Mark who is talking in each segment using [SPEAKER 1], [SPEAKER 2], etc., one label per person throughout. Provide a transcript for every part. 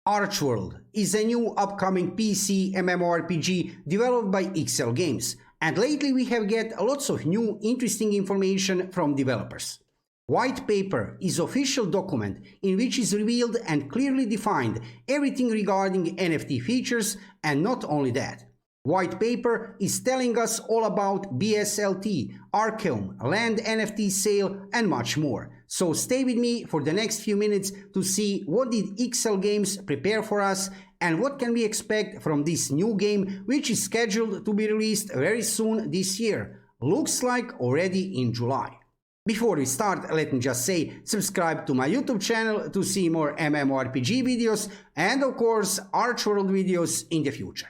[SPEAKER 1] ARCHEWORLD is a new upcoming PC MMORPG developed by XL Games, and lately we have get lots of new interesting information from developers. White paper is official document in which is revealed and clearly defined everything regarding NFT features, and not only that. White paper is telling us all about BSLT, ARCHEWORLD, land NFT sale and much more. So stay with me for the next few minutes to see what did XL Games prepare for us and what can we expect from this new game, which is scheduled to be released very soon this year. Looks like already in July. Before we start, let me just say, subscribe to my YouTube channel to see more MMORPG videos and of course ARCHEWORLD videos in the future.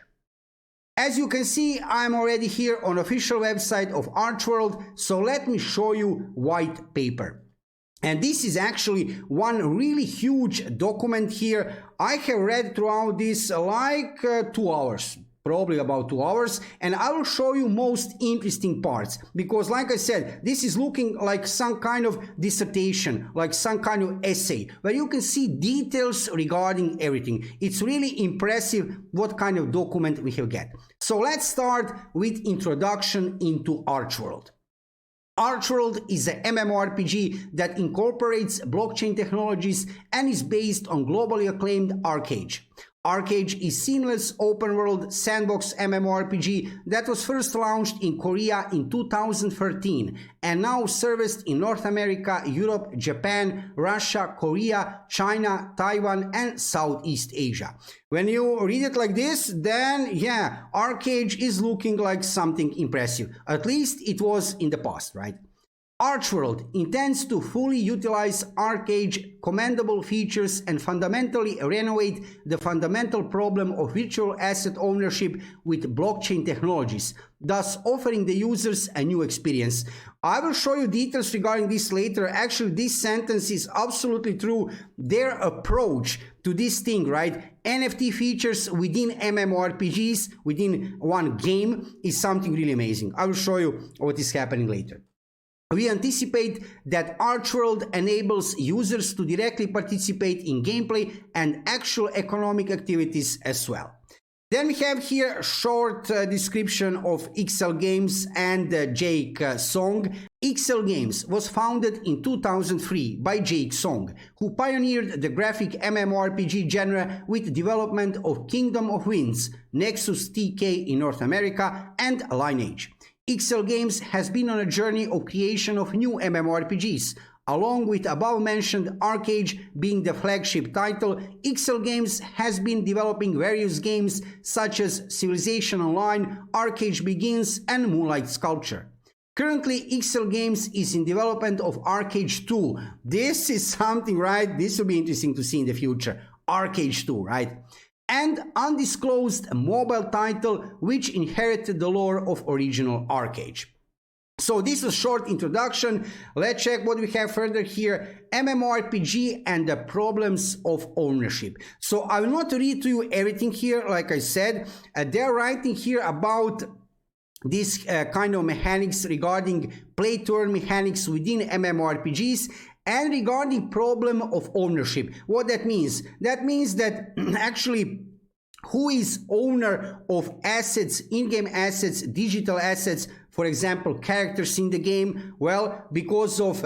[SPEAKER 1] As you can see, I'm already here on official website of ARCHEWORLD, so let me show you white paper. And this is actually one really huge document here. I have read throughout this like 2 hours. Probably about 2 hours, and I will show you most interesting parts, because like I said, this is looking like some kind of dissertation, like some kind of essay, where you can see details regarding everything. It's really impressive what kind of document we have get. So let's start with introduction into ARCHEWORLD. ARCHEWORLD is a MMORPG that incorporates blockchain technologies and is based on globally acclaimed ARCHEWORLD. ARCHEWORLD is seamless open-world sandbox MMORPG that was first launched in Korea in 2013 and now serviced in North America, Europe, Japan, Russia, Korea, China, Taiwan and Southeast Asia. When you read it like this, then yeah, ARCHEWORLD is looking like something impressive. At least it was in the past, right? ARCHEWORLD intends to fully utilize ARCHEWORLD's commendable features and fundamentally renovate the fundamental problem of virtual asset ownership with blockchain technologies, thus offering the users a new experience. I will show you details regarding this later. Actually, this sentence is absolutely true. Their approach to this thing, right? NFT features within MMORPGs, within one game, is something really amazing. I will show you what is happening later. We anticipate that ARCHEWORLD enables users to directly participate in gameplay and actual economic activities as well. Then we have here a short description of XL Games and Jake Song. XL Games was founded in 2003 by Jake Song, who pioneered the graphic MMORPG genre with development of Kingdom of Winds, Nexus TK in North America, and Lineage. XL Games has been on a journey of creation of new MMORPGs. Along with above-mentioned ARCHEWORLD being the flagship title, XL Games has been developing various games such as Civilization Online, ARCHEWORLD Begins, and Moonlight Sculpture. Currently, XL Games is in development of ARCHEWORLD 2. This is something, right? This will be interesting to see in the future. ARCHEWORLD 2, right? And undisclosed mobile title which inherited the lore of original ARCHEWORLD. So this is a short introduction. Let's check what we have further here. MMORPG and the problems of ownership. So I will not read to you everything here. Like I said, they're writing here about this kind of mechanics regarding play-to-earn mechanics within MMORPGs. And regarding problem of ownership, what that means? That means that actually who is owner of assets, in-game assets, digital assets, for example, characters in the game? Well, because of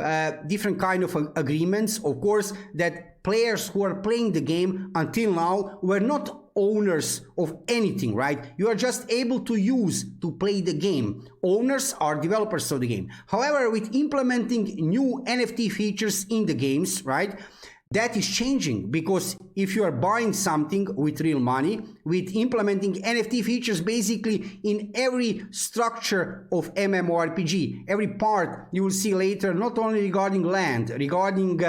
[SPEAKER 1] different kind of agreements, of course, that players who are playing the game until now were not owners of anything, right? You are just able to use to play the game. Owners are developers of the game. However, with implementing new NFT features in the games, right, that is changing, because if you are buying something with real money, with implementing NFT features basically in every structure of MMORPG, every part you will see later, not only regarding land, regarding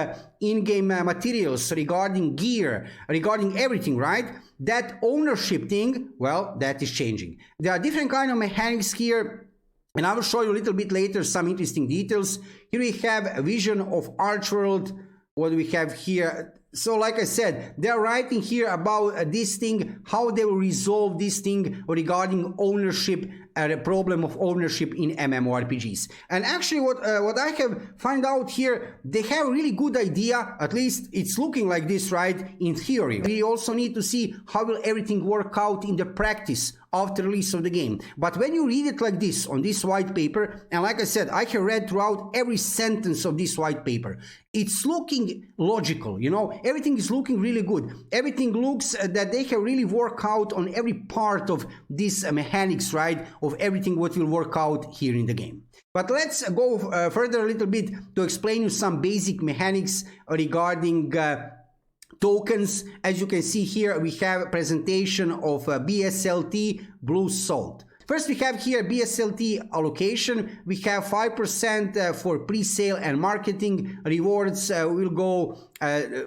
[SPEAKER 1] in-game materials, regarding gear, regarding everything, right? That ownership thing, well, that is changing. There are different kind of mechanics here, and I will show you a little bit later some interesting details. Here we have a vision of ARCHEWORLD. What we have here. So like I said, they're writing here about this thing, how they will resolve this thing regarding ownership a problem of ownership in MMORPGs. And actually what I have found out here, they have a really good idea, at least it's looking like this, right, in theory. We also need to see how will everything work out in the practice after release of the game. But when you read it like this on this white paper, and like I said, I have read throughout every sentence of this white paper, it's looking logical, you know, everything is looking really good. Everything looks that they have really worked out on every part of this mechanics, right, of everything what will work out here in the game. But let's go further a little bit to explain you some basic mechanics regarding tokens. As you can see here, we have a presentation of BSLT Blue Salt. First, we have here BSLT allocation. We have 5% for pre-sale and marketing. Rewards will go,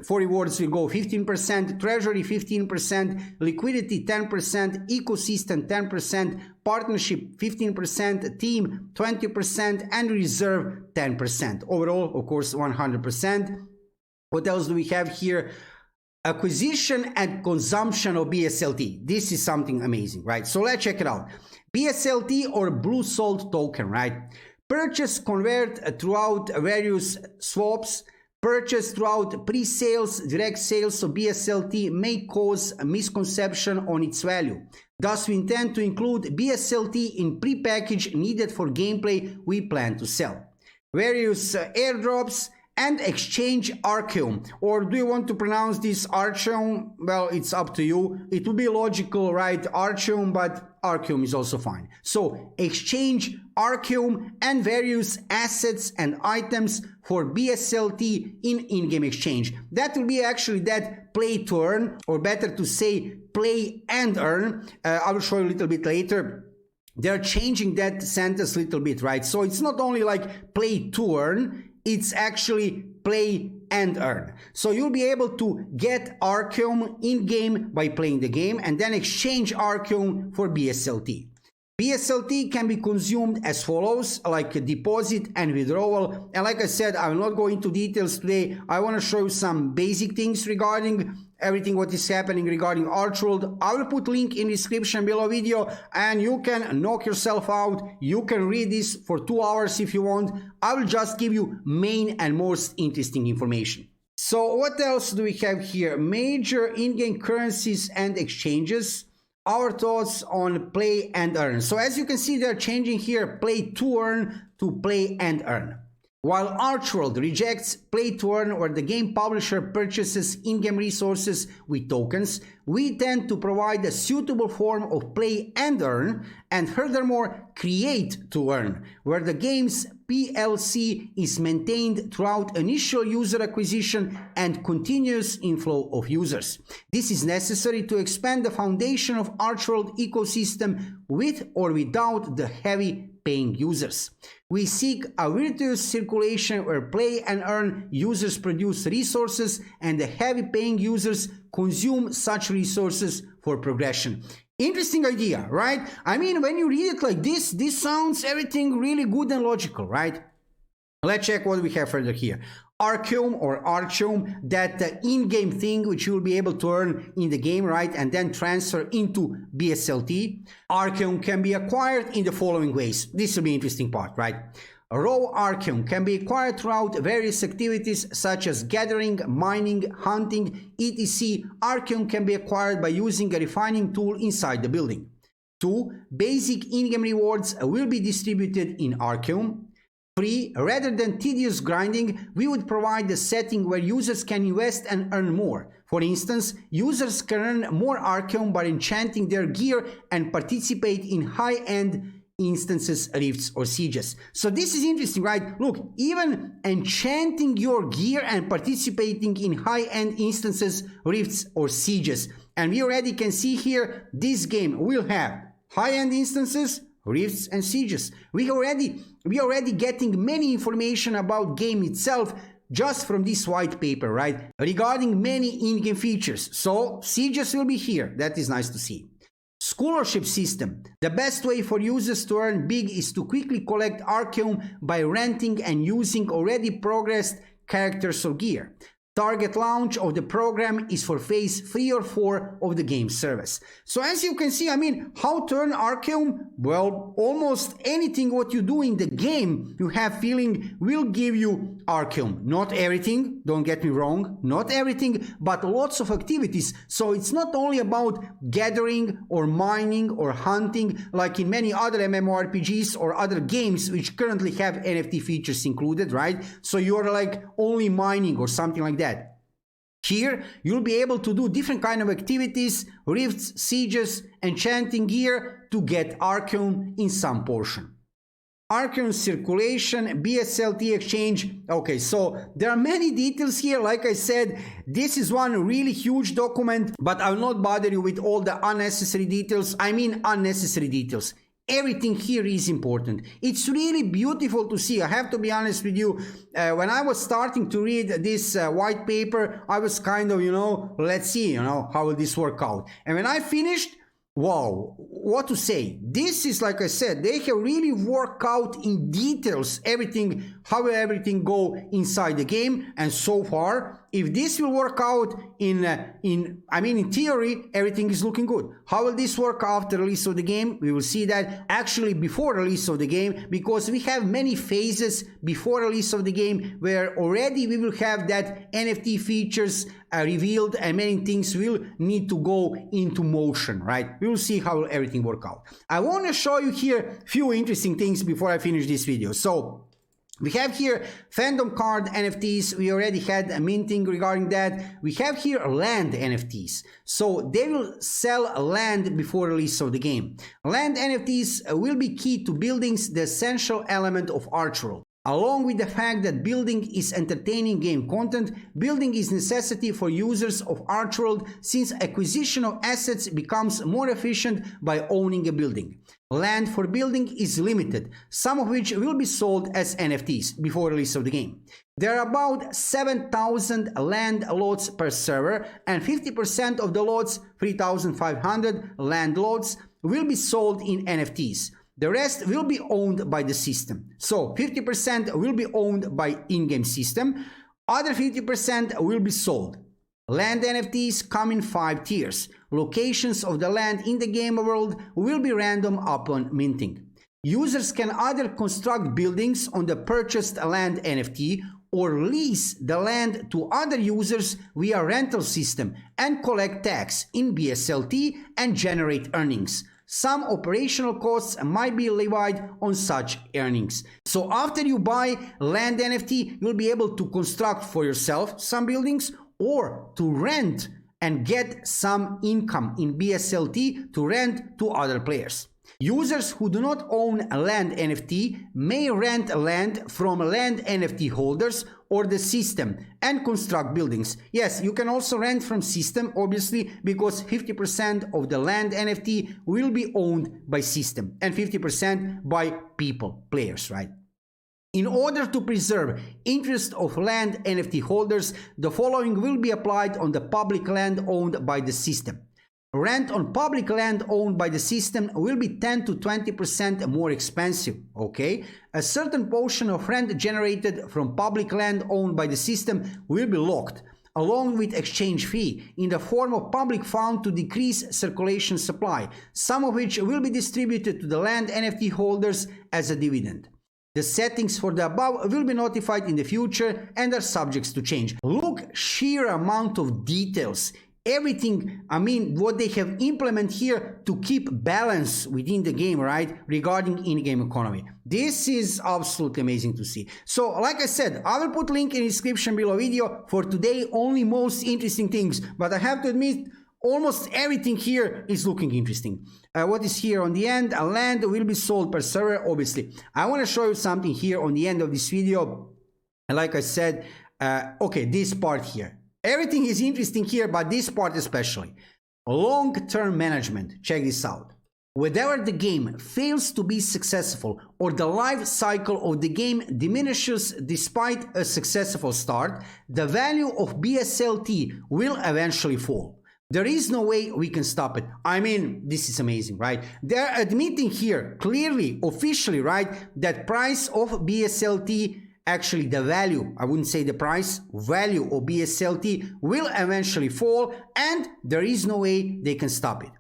[SPEAKER 1] for rewards will go 15%, treasury 15%, liquidity 10%, ecosystem 10%, partnership 15%, team 20%, and reserve 10%. Overall, of course, 100%. What else do we have here? Acquisition and consumption of BSLT. This is something amazing, right? So let's check it out. BSLT or Blue Salt token, right? Purchase, convert throughout various swaps, purchase throughout pre-sales, direct sales of BSLT may cause a misconception on its value. Thus, we intend to include BSLT in pre-package needed for gameplay we plan to sell. Various airdrops and exchange ARCHEWORLD, or do you want to pronounce this ARCHEWORLD? Well, it's up to you. It would be logical, right? ARCHEWORLD, but ARCHEWORLD is also fine. So exchange ARCHEWORLD and various assets and items for BSLT in in-game exchange. That will be actually that play to earn, or better to say play and earn. I will show you a little bit later. They're changing that sentence a little bit, right? So it's not only like play to earn, it's actually play and earn. So you'll be able to get ARCHEWORLD in-game by playing the game and then exchange ARCHEWORLD for BSLT. BSLT can be consumed as follows, like a deposit and withdrawal. And like I said, I will not go into details today. I want to show you some basic things regarding everything what is happening regarding ARCHEWORLD. I will put link in description below video and you can knock yourself out. You can read this for 2 hours if you want. I will just give you main and most interesting information. So what else do we have here? Major in-game currencies and exchanges. Our thoughts on play and earn. So as you can see, they're changing here play to earn to play and earn. While ARCHEWORLD rejects play to earn, where the game publisher purchases in-game resources with tokens, we tend to provide a suitable form of play and earn, and furthermore create to earn, where the game's PLC is maintained throughout initial user acquisition and continuous inflow of users. This is necessary to expand the foundation of ARCHEWORLD ecosystem with or without the heavy paying users. We seek a virtuous circulation where play and earn users produce resources and the heavy paying users consume such resources for progression. Interesting idea, right? I mean, when you read it like this sounds everything really good and logical, right? Let's check what we have further here. ARCHEWORLD, that in-game thing which you will be able to earn in the game, right, and then transfer into BSLT. ARCHEWORLD can be acquired in the following ways. This will be an interesting part, right? Raw ARCHEWORLD can be acquired throughout various activities such as gathering, mining, hunting, etc. ARCHEWORLD can be acquired by using a refining tool inside the building. 2. Basic in-game rewards will be distributed in ARCHEWORLD. 3. Rather than tedious grinding, we would provide a setting where users can invest and earn more. For instance, users can earn more ARCHEWORLD by enchanting their gear and participate in high-end instances, rifts, or sieges. So this is interesting, right? Look, even enchanting your gear and participating in high-end instances, rifts, or sieges. And we already can see here, this game will have high-end instances, rifts, and sieges. We already getting many information about game itself just from this white paper, right? Regarding many in-game features. So sieges will be here. That is nice to see. Scholarship system. The best way for users to earn big is to quickly collect ARCHEWORLD by renting and using already progressed characters or gear. Target launch of the program is for phase 3 or 4 of the game service. So as you can see, I mean, how to earn Archeum? Well, almost anything what you do in the game, you have feeling will give you Archeum. Not everything, don't get me wrong, not everything, but lots of activities. So it's not only about gathering or mining or hunting like in many other MMORPGs or other games which currently have NFT features included, right? So you're like only mining or something like that. Here, you'll be able to do different kind of activities, rifts, sieges, enchanting gear to get Archeum in some portion. Archeum circulation, BSLT exchange. Okay, so there are many details here. Like I said, this is one really huge document, but I will not bother you with all the unnecessary details. I mean unnecessary details. Everything here is important. It's really beautiful to see. I have to be honest with you. When I was starting to read this white paper, I was kind of, let's see, how will this work out? And when I finished, wow, what to say? This is, like I said, they have really worked out in details everything, how will everything go inside the game. And so far, if this will work out in theory, everything is looking good. How will this work after release of the game? We will see that actually before release of the game, because we have many phases before release of the game where already we will have that NFT features revealed and many things will need to go into motion, right? We will see how everything work out. I want to show you here a few interesting things before I finish this video. So we have here fandom card NFTs. We already had a minting regarding that. We have here land NFTs. So they will sell land before release of the game. Land NFTs will be key to buildings, the essential element of ARCHEWORLD. Along with the fact that building is entertaining game content, building is necessity for users of ARCHEWORLD since acquisition of assets becomes more efficient by owning a building. Land for building is limited, some of which will be sold as NFTs before release of the game. There are about 7,000 land lots per server, and 50% of the lots, 3,500 land lots, will be sold in NFTs. The rest will be owned by the system. So 50% will be owned by in-game system, other 50% will be sold. Land NFTs come in 5 tiers. Locations of the land in the game world will be random upon minting. Users can either construct buildings on the purchased land NFT or lease the land to other users via rental system and collect tax in BSLT and generate earnings. Some operational costs might be levied on such earnings. So after you buy land NFT, you'll be able to construct for yourself some buildings or to rent and get some income in BSLT to rent to other players. Users who do not own a land NFT may rent land from land NFT holders or the system and construct buildings. Yes, you can also rent from system, obviously, because 50% of the land NFT will be owned by system and 50% by people, players, right? In order to preserve interest of land NFT holders, the following will be applied on the public land owned by the system. Rent on public land owned by the system will be 10 to 20% more expensive, okay? A certain portion of rent generated from public land owned by the system will be locked, along with exchange fee, in the form of public fund to decrease circulation supply, some of which will be distributed to the land NFT holders as a dividend. The settings for the above will be notified in the future and are subject to change. Look, sheer amount of details. Everything, what they have implemented here to keep balance within the game, right, regarding in-game economy. This is absolutely amazing to see. So, like I said, I will put link in the description below video for today, only most interesting things, but I have to admit, almost everything here is looking interesting. What is here on the end? A land will be sold per server, obviously. I want to show you something here on the end of this video. Like I said, okay, this part here. Everything is interesting here, but this part especially. Long-term management. Check this out. Whenever the game fails to be successful or the life cycle of the game diminishes despite a successful start, the value of BSLT will eventually fall. There is no way we can stop it. This is amazing, right? They're admitting here clearly, officially, right, that price of BSLT actually the value, I wouldn't say the price, value of BSLT will eventually fall, and there is no way they can stop it.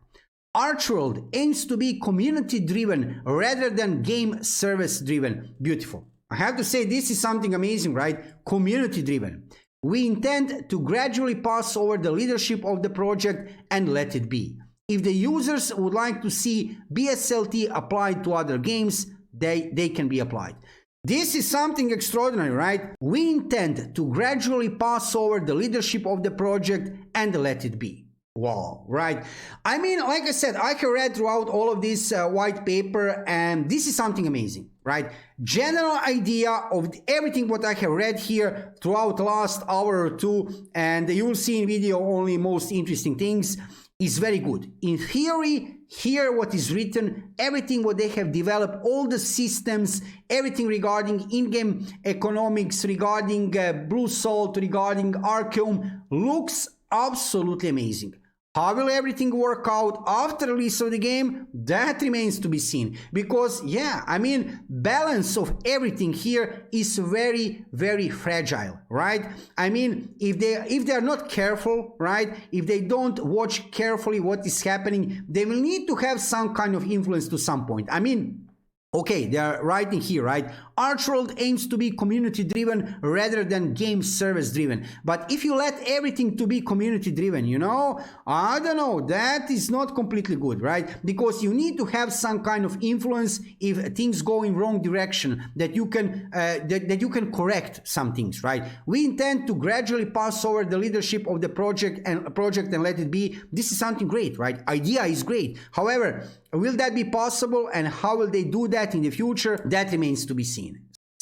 [SPEAKER 1] ARCHEWORLD aims to be community-driven rather than game service-driven. Beautiful. I have to say, this is something amazing, right? Community-driven. We intend to gradually pass over the leadership of the project and let it be. If the users would like to see BSLT applied to other games, they can be applied. This is something extraordinary, right? We intend to gradually pass over the leadership of the project and let it be. Wow, right? I mean, like I said, I have read throughout all of this white paper, and this is something amazing, right? General idea of everything what I have read here throughout the last hour or two, and you will see in video only most interesting things, is very good. In theory, here what is written, everything what they have developed, all the systems, everything regarding in-game economics, regarding Blue Salt, regarding Archeum, looks absolutely amazing. How will everything work out after release of the game? That remains to be seen. Because, yeah, I mean, balance of everything here is very, very fragile, right? I mean, if they are not careful, right? If they don't watch carefully what is happening, they will need to have some kind of influence to some point. I mean, okay, they are writing here, right? ARCHEWORLD aims to be community-driven rather than game service-driven. But if you let everything to be community-driven, you know, I don't know, that is not completely good, right? Because you need to have some kind of influence if things go in wrong direction, that you can that you can correct some things, right? We intend to gradually pass over the leadership of the project and let it be. This is something great, right? Idea is great. However, will that be possible, and how will they do that in the future? That remains to be seen.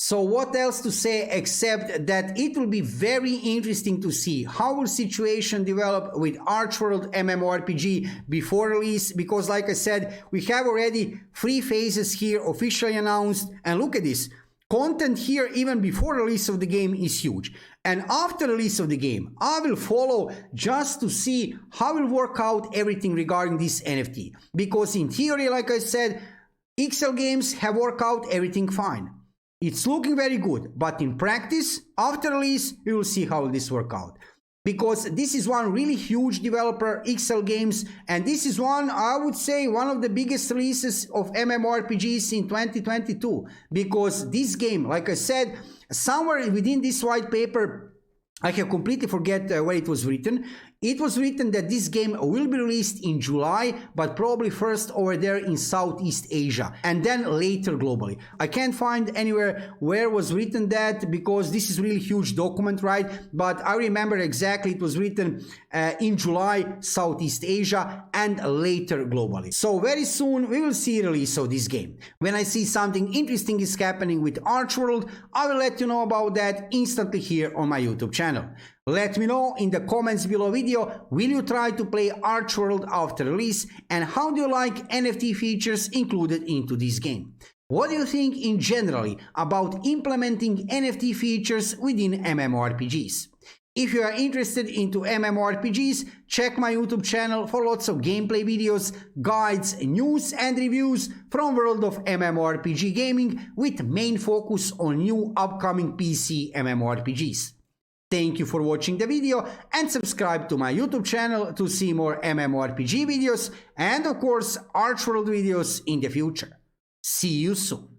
[SPEAKER 1] So what else to say except that it will be very interesting to see how will situation develop with ARCHEWORLD MMORPG before release, because like I said, we have already 3 phases here officially announced, and look at this. Content here even before release of the game is huge. And after release of the game, I will follow just to see how will work out everything regarding this NFT. Because in theory, like I said, XL Games have worked out everything fine. It's looking very good, but in practice, after release, we will see how this work out. Because this is one really huge developer, XL Games, and this is one, I would say, one of the biggest releases of MMORPGs in 2022. Because this game, like I said, somewhere within this white paper, I have completely forget where it was written. It was written that this game will be released in July, but probably first over there in Southeast Asia, and then later globally. I can't find anywhere where was written that, because this is really huge document, right? But I remember exactly it was written in July, Southeast Asia, and later globally. So very soon we will see release of this game. When I see something interesting is happening with ARCHEWORLD, I will let you know about that instantly here on my YouTube channel. Let me know in the comments below video, will you try to play ARCHEWORLD after release, and how do you like NFT features included into this game? What do you think in generally about implementing NFT features within MMORPGs? If you are interested into MMORPGs, check my YouTube channel for lots of gameplay videos, guides, news and reviews from world of MMORPG gaming, with main focus on new upcoming PC MMORPGs. Thank you for watching the video, and subscribe to my YouTube channel to see more MMORPG videos and of course ARCHEWORLD videos in the future. See you soon.